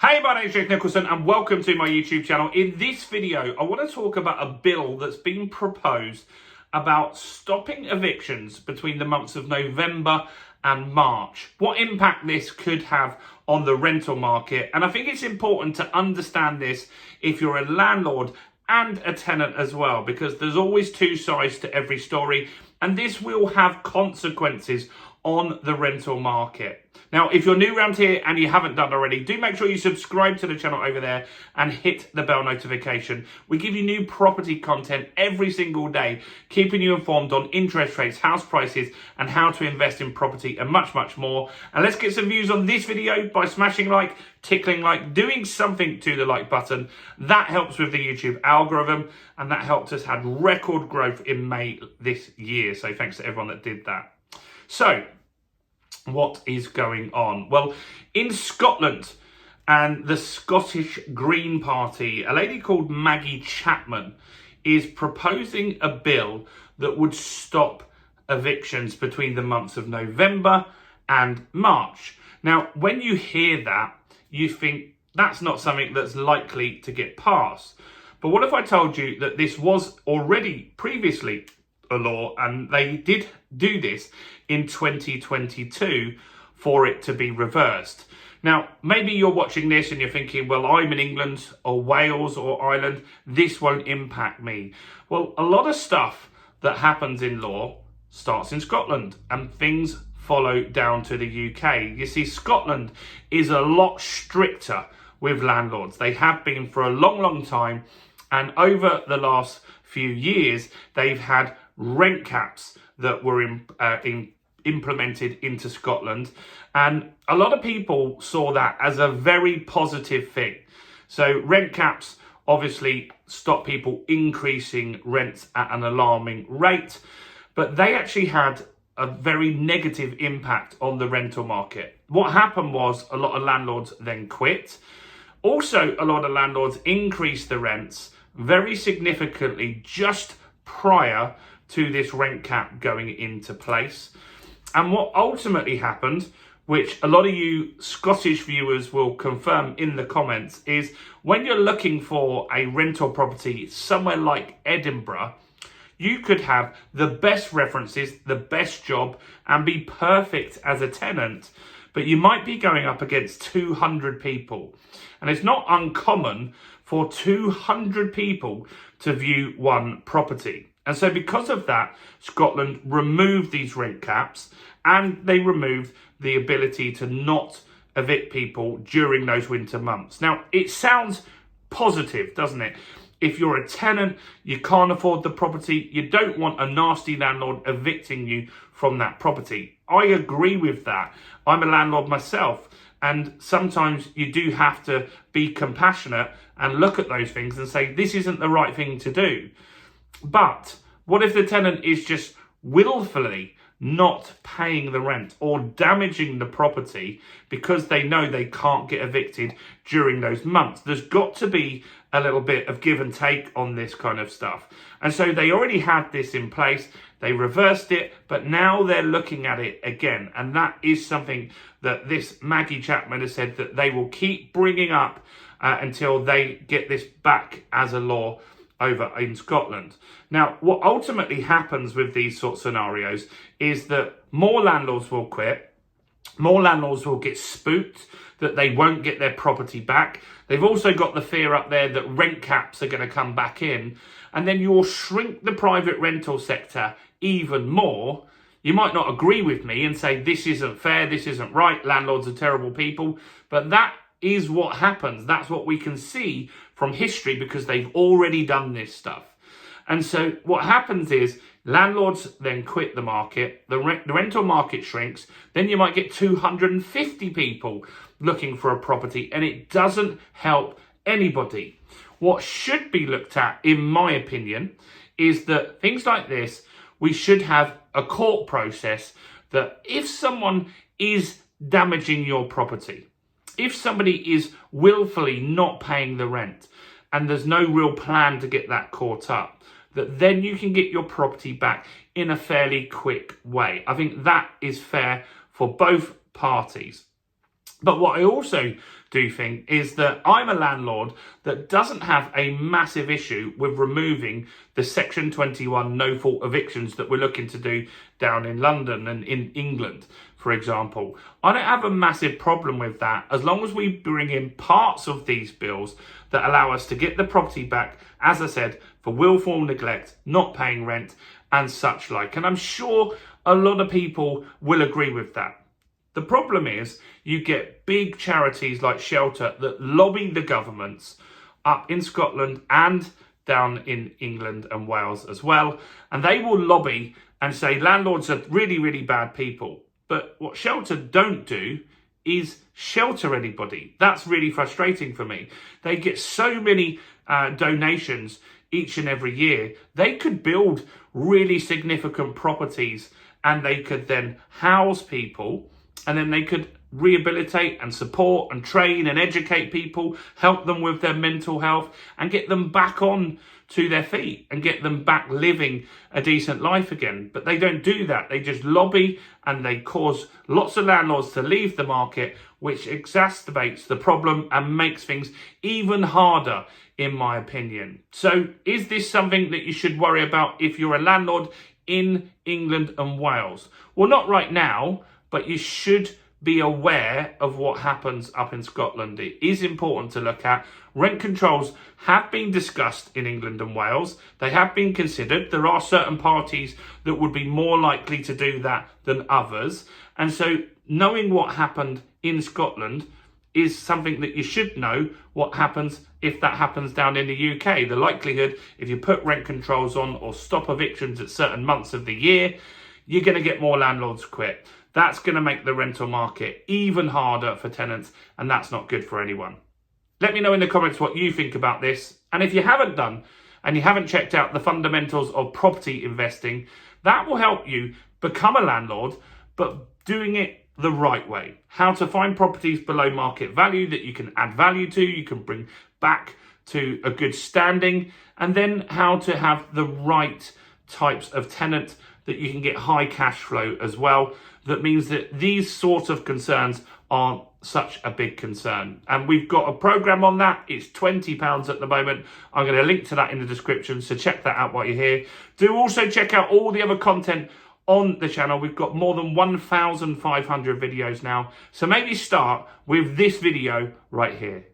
Hey, my name's Jake Nicholson and welcome to my YouTube channel. In this video, I want to talk about a bill that's been proposed about stopping evictions between the months of November and March. What impact this could have on the rental market. And I think it's important to understand this if you're a landlord and a tenant as well, because there's always two sides to every story, and this will have consequences on the rental market. Now, if you're new around here and you haven't done already, do make sure you subscribe to the channel over there and hit the bell notification. We give you new property content every single day, keeping you informed on interest rates, house prices, and how to invest in property and much, much more. And let's get some views on this video by smashing like, tickling like, doing something to the like button. That helps with the YouTube algorithm, and that helped us have record growth in May this year. So thanks to everyone that did that. So, what is going on? Well, in Scotland and the Scottish Green Party, a lady called Maggie Chapman is proposing a bill that would stop evictions between the months of November and March. Now, when you hear that, you think that's not something that's likely to get passed. But what if I told you that this was already previously a law, and they did do this in 2022 for it to be reversed? Now, maybe you're watching this and you're thinking, well, I'm in England or Wales or Ireland, this won't impact me. Well, a lot of stuff that happens in law starts in Scotland and things follow down to the UK. You see, Scotland is a lot stricter with landlords. They have been for a long, long time, and over the last few years, they've had rent caps that were implemented into Scotland, and a lot of people saw that as a very positive thing. So rent caps obviously stop people increasing rents at an alarming rate, but they actually had a very negative impact on the rental market. What happened was a lot of landlords then quit. Also, a lot of landlords increased the rents very significantly just prior to this rent cap going into place. And what ultimately happened, which a lot of you Scottish viewers will confirm in the comments, is when you're looking for a rental property somewhere like Edinburgh, you could have the best references, the best job, and be perfect as a tenant, but you might be going up against 200 people. And it's not uncommon for 200 people to view one property. And so because of that, Scotland removed these rent caps, and they removed the ability to not evict people during those winter months. Now, it sounds positive, doesn't it? If you're a tenant, you can't afford the property, you don't want a nasty landlord evicting you from that property. I agree with that. I'm a landlord myself, and sometimes you do have to be compassionate and look at those things and say, this isn't the right thing to do. But what if the tenant is just willfully not paying the rent or damaging the property because they know they can't get evicted during those months? There's got to be a little bit of give and take on this kind of stuff. And so they already had this in place. They reversed it, but now they're looking at it again. And that is something that this Maggie Chapman has said that they will keep bringing up until they get this back as a law over in Scotland. Now, what ultimately happens with these sort of scenarios is that more landlords will quit, more landlords will get spooked that they won't get their property back. They've also got the fear up there that rent caps are going to come back in, and then you'll shrink the private rental sector even more. You might not agree with me and say, this isn't fair, this isn't right, landlords are terrible people, but that is what happens. That's what we can see from history because they've already done this stuff. And so what happens is landlords then quit the market, the rental market shrinks, then you might get 250 people looking for a property, and it doesn't help anybody. What should be looked at, in my opinion, is that things like this, we should have a court process that if someone is damaging your property, if somebody is willfully not paying the rent and there's no real plan to get that caught up, that then you can get your property back in a fairly quick way. I think that is fair for both parties. But what I also do think is that I'm a landlord that doesn't have a massive issue with removing the Section 21 no-fault evictions that we're looking to do down in London and in England, for example. I don't have a massive problem with that as long as we bring in parts of these bills that allow us to get the property back, as I said, for willful neglect, not paying rent and such like. And I'm sure a lot of people will agree with that. The problem is you get big charities like Shelter that lobby the governments up in Scotland and down in England and Wales as well. And they will lobby and say landlords are really, really bad people. But what Shelter don't do is shelter anybody. That's really frustrating for me. They get so many donations each and every year. They could build really significant properties and they could then house people, and then they could rehabilitate and support and train and educate people, help them with their mental health and get them back on to their feet and get them back living a decent life again. But they don't do that. They just lobby and they cause lots of landlords to leave the market, which exacerbates the problem and makes things even harder, in my opinion. So is this something that you should worry about if you're a landlord in England and Wales? Well, not right now, but you should be aware of what happens up in Scotland. It is important to look at. Rent controls have been discussed in England and Wales. They have been considered. There are certain parties that would be more likely to do that than others. And so knowing what happened in Scotland is something that you should know what happens if that happens down in the UK. The likelihood, if you put rent controls on or stop evictions at certain months of the year, you're going to get more landlords quit. That's going to make the rental market even harder for tenants, and that's not good for anyone. Let me know in the comments what you think about this. And if you haven't done, and you haven't checked out the fundamentals of property investing, that will help you become a landlord, but doing it the right way. How to find properties below market value that you can add value to, you can bring back to a good standing, and then how to have the right types of tenant that you can get high cash flow as well. That means that these sorts of concerns aren't such a big concern. And we've got a program on that. It's £20 at the moment. I'm going to link to that in the description, so check that out while you're here. Do also check out all the other content on the channel. We've got more than 1,500 videos now. So maybe start with this video right here.